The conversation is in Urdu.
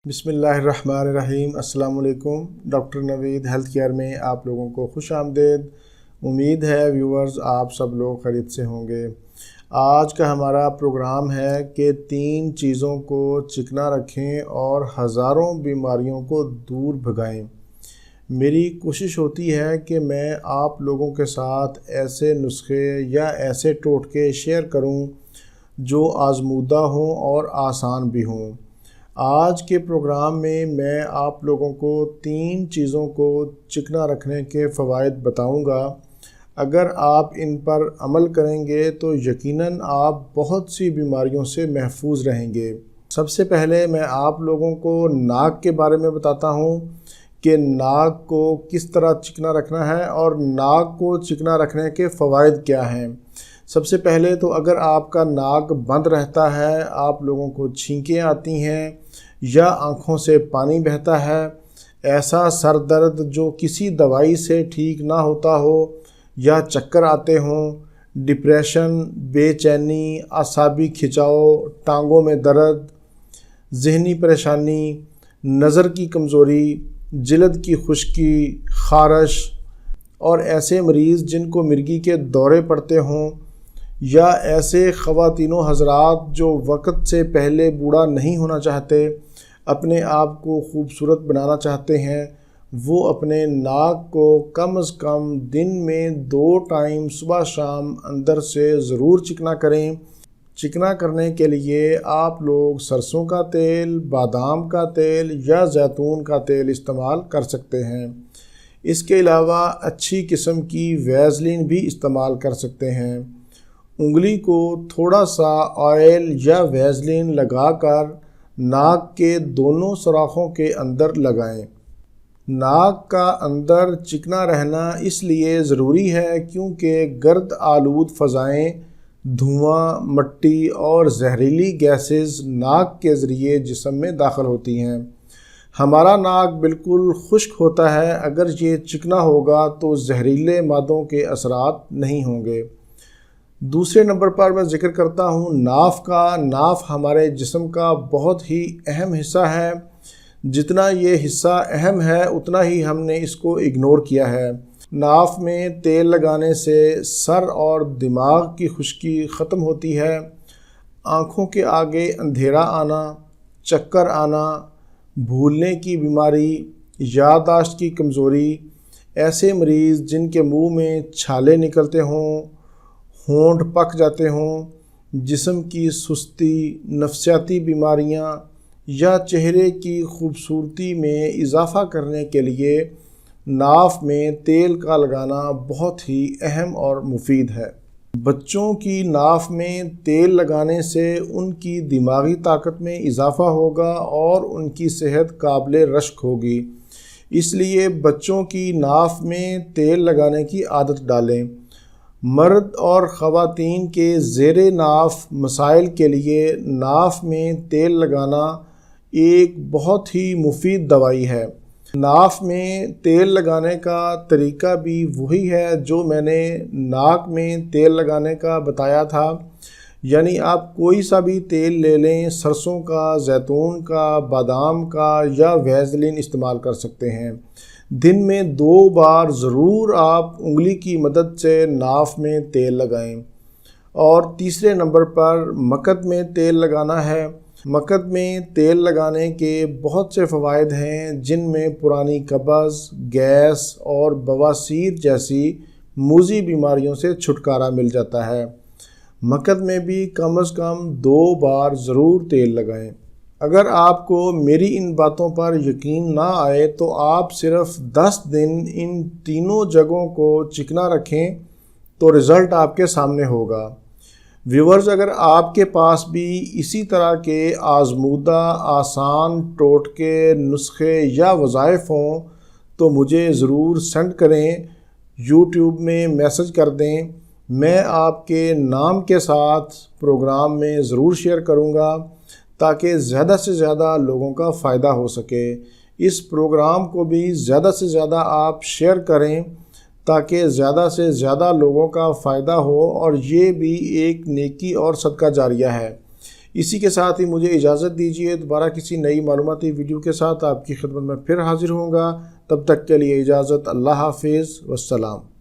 بسم اللہ الرحمن الرحیم۔ السلام علیکم۔ ڈاکٹر نوید ہیلتھ کیئر میں آپ لوگوں کو خوش آمدید۔ امید ہے ویورز آپ سب لوگ خیریت سے ہوں گے۔ آج کا ہمارا پروگرام ہے کہ 3 چیزوں کو چکنا رکھیں اور ہزاروں بیماریوں کو دور بھگائیں۔ میری کوشش ہوتی ہے کہ میں آپ لوگوں کے ساتھ ایسے نسخے یا ایسے ٹوٹکے شیئر کروں جو آزمودہ ہوں اور آسان بھی ہوں۔ آج کے پروگرام میں آپ لوگوں کو 3 چیزوں کو چکنا رکھنے کے فوائد بتاؤں گا۔ اگر آپ ان پر عمل کریں گے تو یقیناً آپ بہت سی بیماریوں سے محفوظ رہیں گے۔ سب سے پہلے میں آپ لوگوں کو ناک کے بارے میں بتاتا ہوں کہ ناک کو کس طرح چکنا رکھنا ہے اور ناک کو چکنا رکھنے کے فوائد کیا ہیں۔ سب سے پہلے تو اگر آپ کا ناک بند رہتا ہے، آپ لوگوں کو چھینکیں آتی ہیں یا آنکھوں سے پانی بہتا ہے، ایسا سر درد جو کسی دوائی سے ٹھیک نہ ہوتا ہو یا چکر آتے ہوں، ڈپریشن، بے چینی، اعصابی کھچاؤ، ٹانگوں میں درد، ذہنی پریشانی، نظر کی کمزوری، جلد کی خشکی، خارش اور ایسے مریض جن کو مرگی کے دورے پڑتے ہوں، یا ایسے خواتین و حضرات جو وقت سے پہلے بوڑھا نہیں ہونا چاہتے، اپنے آپ کو خوبصورت بنانا چاہتے ہیں، وہ اپنے ناک کو کم از کم دن میں 2 ٹائم صبح شام اندر سے ضرور چکنا کریں۔ چکنا کرنے کے لیے آپ لوگ سرسوں کا تیل، بادام کا تیل یا زیتون کا تیل استعمال کر سکتے ہیں۔ اس کے علاوہ اچھی قسم کی ویزلین بھی استعمال کر سکتے ہیں۔ انگلی کو تھوڑا سا آئل یا ویزلین لگا کر ناک کے دونوں سوراخوں کے اندر لگائیں۔ ناک کا اندر چکنا رہنا اس لیے ضروری ہے کیونکہ گرد آلود فضائیں، دھواں، مٹی اور زہریلی گیسز ناک کے ذریعے جسم میں داخل ہوتی ہیں۔ ہمارا ناک بالکل خشک ہوتا ہے، اگر یہ چکنا ہوگا تو زہریلے مادوں کے اثرات نہیں ہوں گے۔ دوسرے نمبر پر میں ذکر کرتا ہوں ناف کا۔ ناف ہمارے جسم کا بہت ہی اہم حصہ ہے۔ جتنا یہ حصہ اہم ہے اتنا ہی ہم نے اس کو اگنور کیا ہے۔ ناف میں تیل لگانے سے سر اور دماغ کی خشکی ختم ہوتی ہے۔ آنکھوں کے آگے اندھیرا آنا، چکر آنا، بھولنے کی بیماری، یادداشت کی کمزوری، ایسے مریض جن کے منہ میں چھالے نکلتے ہوں، ہونٹ پک جاتے ہوں، جسم کی سستی، نفسیاتی بیماریاں یا چہرے کی خوبصورتی میں اضافہ کرنے کے لیے ناف میں تیل کا لگانا بہت ہی اہم اور مفید ہے۔ بچوں کی ناف میں تیل لگانے سے ان کی دماغی طاقت میں اضافہ ہوگا اور ان کی صحت قابل رشک ہوگی۔ اس لیے بچوں کی ناف میں تیل لگانے کی عادت ڈالیں۔ مرد اور خواتین کے زیر ناف مسائل کے لیے ناف میں تیل لگانا ایک بہت ہی مفید دوائی ہے۔ ناف میں تیل لگانے کا طریقہ بھی وہی ہے جو میں نے ناک میں تیل لگانے کا بتایا تھا، یعنی آپ کوئی سا بھی تیل لے لیں، سرسوں کا، زیتون کا، بادام کا یا ویزلین استعمال کر سکتے ہیں۔ دن میں 2 بار ضرور آپ انگلی کی مدد سے ناف میں تیل لگائیں۔ اور تیسرے نمبر پر مقد میں تیل لگانا ہے۔ مقد میں تیل لگانے کے بہت سے فوائد ہیں، جن میں پرانی قبض، گیس اور بواسیر جیسی موذی بیماریوں سے چھٹکارا مل جاتا ہے۔ مقد میں بھی کم از کم 2 بار ضرور تیل لگائیں۔ اگر آپ کو میری ان باتوں پر یقین نہ آئے تو آپ صرف 10 دن ان تینوں جگہوں کو چکنا رکھیں تو رزلٹ آپ کے سامنے ہوگا۔ ویورز، اگر آپ کے پاس بھی اسی طرح کے آزمودہ، آسان ٹوٹکے، نسخے یا وظائف ہوں تو مجھے ضرور سینڈ کریں، یوٹیوب میں میسج کر دیں۔ میں آپ کے نام کے ساتھ پروگرام میں ضرور شیئر کروں گا تاکہ زیادہ سے زیادہ لوگوں کا فائدہ ہو سکے۔ اس پروگرام کو بھی زیادہ سے زیادہ آپ شیئر کریں تاکہ زیادہ سے زیادہ لوگوں کا فائدہ ہو، اور یہ بھی ایک نیکی اور صدقہ جاریہ ہے۔ اسی کے ساتھ ہی مجھے اجازت دیجیے، دوبارہ کسی نئی معلوماتی ویڈیو کے ساتھ آپ کی خدمت میں پھر حاضر ہوں گا۔ تب تک کے لیے اجازت، اللہ حافظ والسلام۔